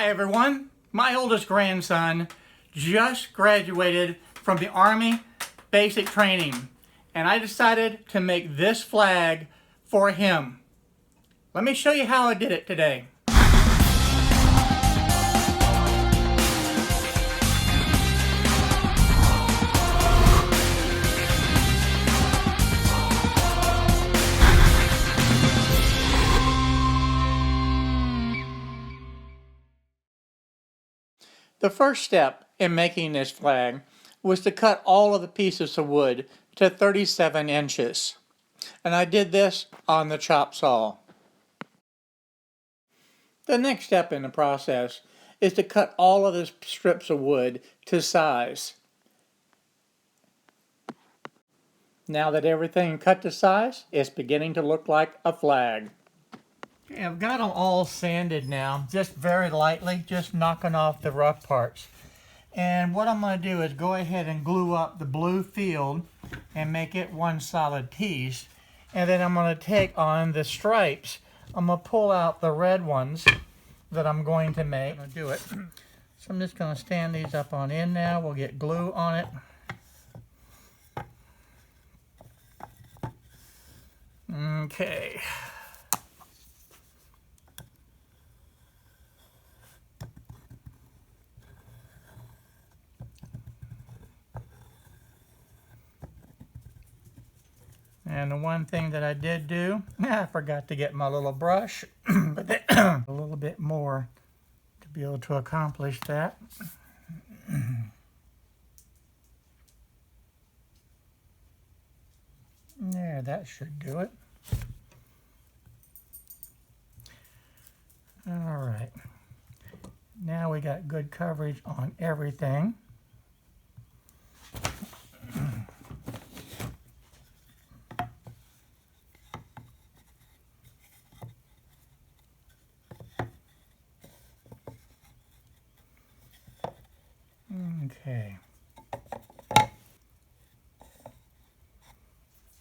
Hi everyone, my oldest grandson just graduated from the Army basic training and I decided to make this flag for him. Let me show you how I did it today. The first step in making this flag was to cut all of the pieces of wood to 37 inches. And I did this on the chop saw. The next step in the process is to cut all of the strips of wood to size. Now that everything cut to size, it's beginning to look like a flag. Okay, I've got them all sanded now, just very lightly, just knocking off the rough parts. And what I'm going to do is go ahead and glue up the blue field and make it one solid piece. And then I'm going to take on the stripes. I'm going to pull out the red ones that I'm going to make. I'm going to do it. So I'm just going to stand these up on end now. We'll get glue on it. Okay. And the one thing that I did do, I forgot to get my little brush, but a little bit more to be able to accomplish that. There, that should do it. All right. Now we got good coverage on everything. Okay.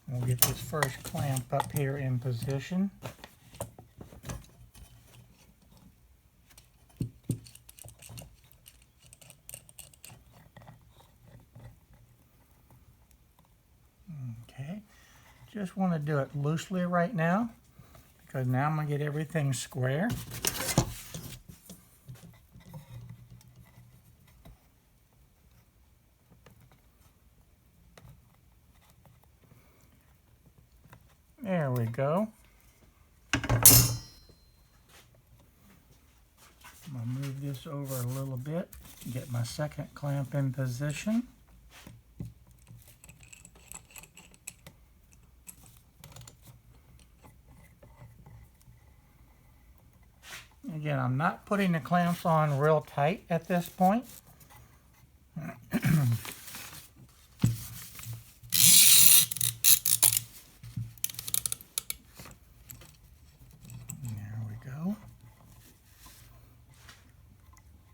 We'll get this first clamp up here in position. Okay. Just want to do it loosely right now because now I'm going to get everything square. There we go. I'm going to move this over a little bit to get my second clamp in position. Again, I'm not putting the clamps on real tight at this point.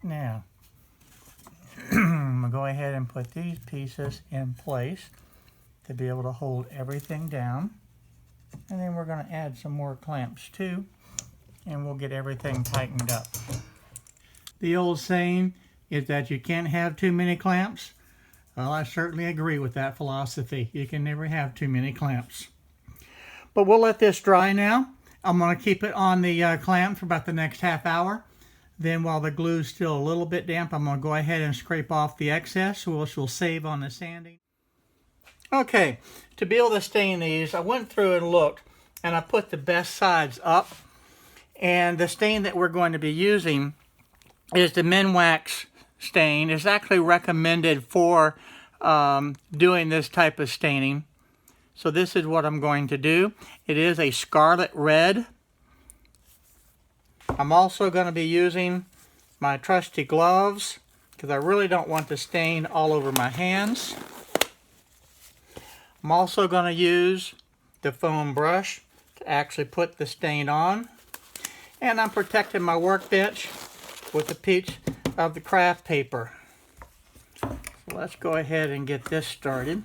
Now, I'm going to go ahead and put these pieces in place to be able to hold everything down. And then we're going to add some more clamps too, and we'll get everything tightened up. The old saying is that you can't have too many clamps. Well, I certainly agree with that philosophy. You can never have too many clamps. But we'll let this dry now. I'm going to keep it on the clamp for about the next half hour. Then while the glue's still a little bit damp, I'm going to go ahead and scrape off the excess, which will save on the sanding. Okay, to be able to stain these, I went through and looked, and I put the best sides up. And the stain that we're going to be using is the Minwax stain. It's actually recommended for doing this type of staining. So this is what I'm going to do. It is a scarlet red. I'm also going to be using my trusty gloves because I really don't want the stain all over my hands. I'm also going to use the foam brush to actually put the stain on. And I'm protecting my workbench with a piece of the craft paper. So let's go ahead and get this started.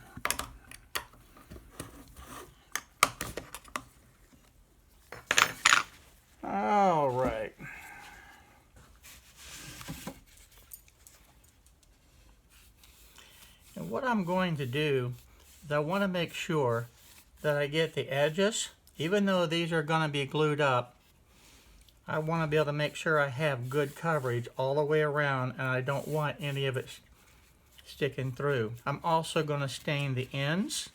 All right. what I'm going to do is I want to make sure that I get the edges, even though these are going to be glued up. I want to be able to make sure I have good coverage all the way around, and I don't want any of it sticking through. I'm also going to stain the ends.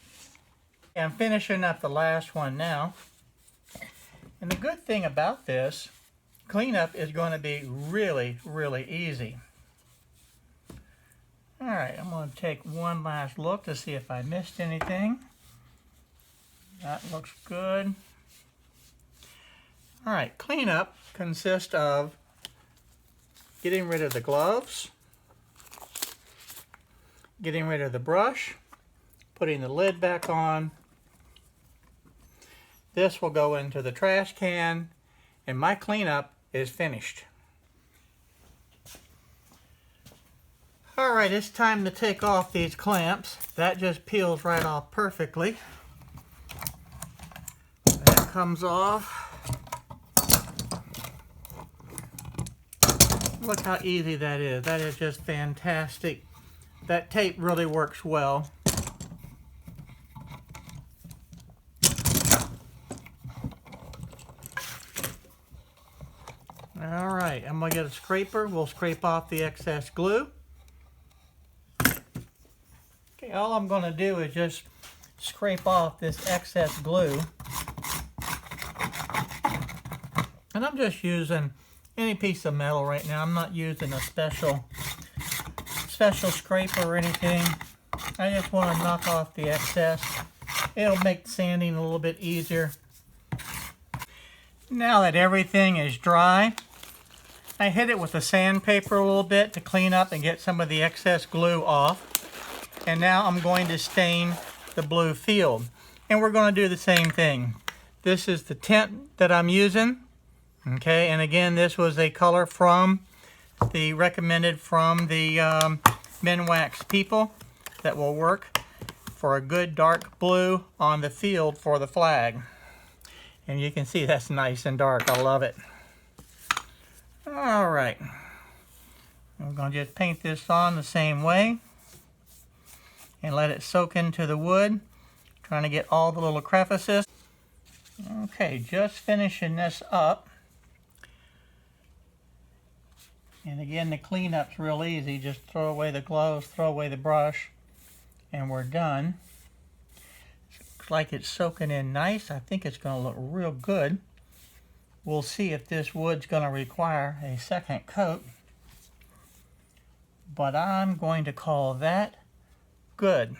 I'm finishing up the last one now. And the good thing about this cleanup is going to be really, really easy. Alright, I'm going to take one last look to see if I missed anything. That looks good. Alright, cleanup consists of getting rid of the gloves, getting rid of the brush, putting the lid back on. This will go into the trash can, and my cleanup is finished. Alright, it's time to take off these clamps. That just peels right off perfectly. That comes off. Look how easy that is. That is just fantastic. That tape really works well. Alright, I'm going to get a scraper. We'll scrape off the excess glue. Okay, all I'm going to do is just scrape off this excess glue. And I'm just using any piece of metal right now. I'm not using a special scraper or anything. I just want to knock off the excess. It'll make sanding a little bit easier. Now that everything is dry, I hit it with the sandpaper a little bit to clean up and get some of the excess glue off. And now I'm going to stain the blue field. And we're going to do the same thing. This is the tint that I'm using. Okay, and again, this was a color recommended from the Minwax people that will work for a good dark blue on the field for the flag. And you can see that's nice and dark. I love it. All right. We're going to just paint this on the same way and let it soak into the wood, trying to get all the little crevices. Okay, just finishing this up. And again, the cleanup's real easy. Just throw away the gloves, throw away the brush, and we're done. Looks like it's soaking in nice. I think it's going to look real good. We'll see if this wood's going to require a second coat. But I'm going to call that good.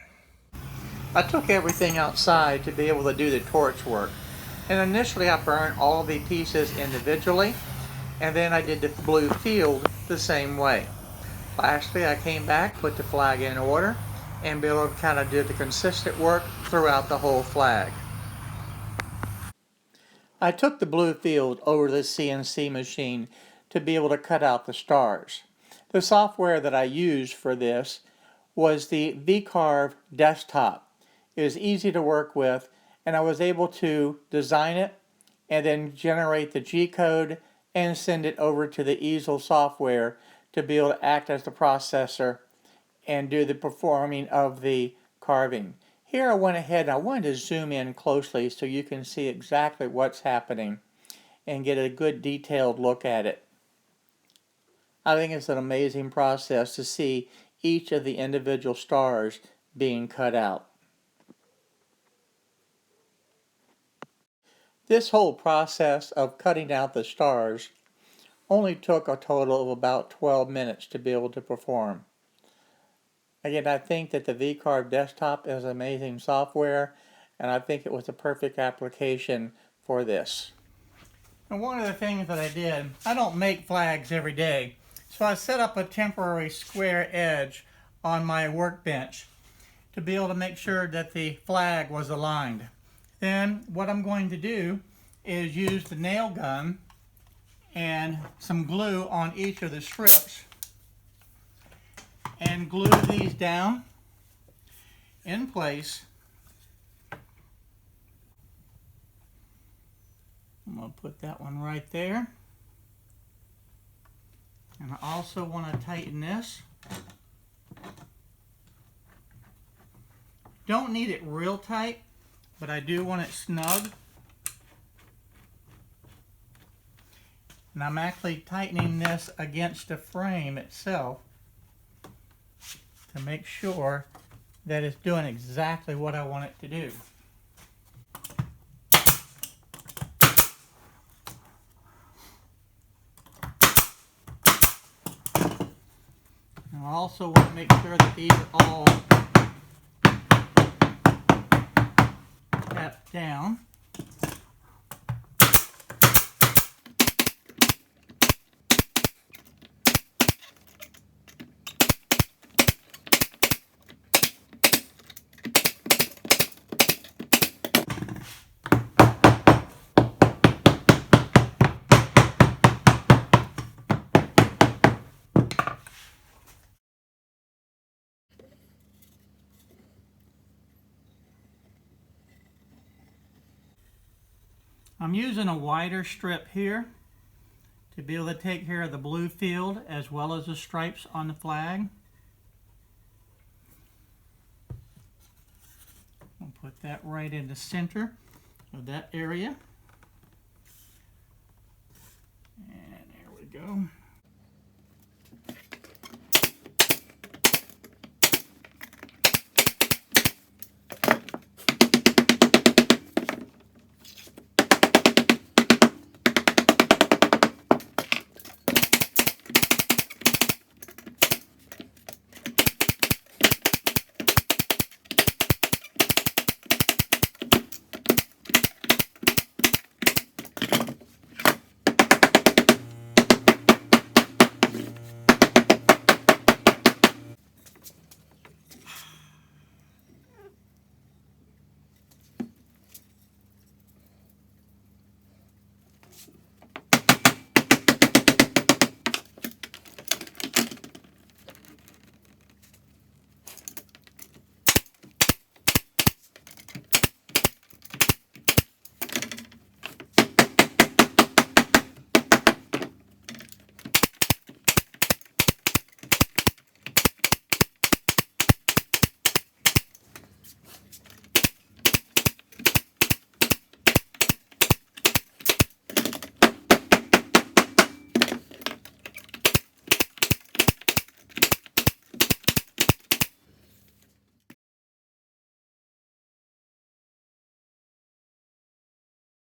I took everything outside to be able to do the torch work. And initially I burned all the pieces individually, and then I did the blue field the same way. Lastly, I came back, put the flag in order, and be able to kind of do the consistent work throughout the whole flag. I took the blue field over to the CNC machine to be able to cut out the stars. The software that I used for this was the Vcarve Desktop. It was easy to work with, and I was able to design it and then generate the G-code and send it over to the Easel software to be able to act as the processor and do the performing of the carving. Here I went ahead and I wanted to zoom in closely so you can see exactly what's happening and get a good detailed look at it. I think it's an amazing process to see each of the individual stars being cut out. This whole process of cutting out the stars only took a total of about 12 minutes to be able to perform. Again, I think that the Vcarve Desktop is amazing software, and I think it was a perfect application for this. And one of the things that I did, I don't make flags every day, so I set up a temporary square edge on my workbench to be able to make sure that the flag was aligned. Then what I'm going to do is use the nail gun and some glue on each of the strips and glue these down in place. I'm going to put that one right there. And I also want to tighten this. Don't need it real tight, but I do want it snug. And I'm actually tightening this against the frame itself to make sure that it's doing exactly what I want it to do. And I also want to make sure that these are all tapped down. I'm using a wider strip here to be able to take care of the blue field as well as the stripes on the flag. I'll put that right in the center of that area. And there we go.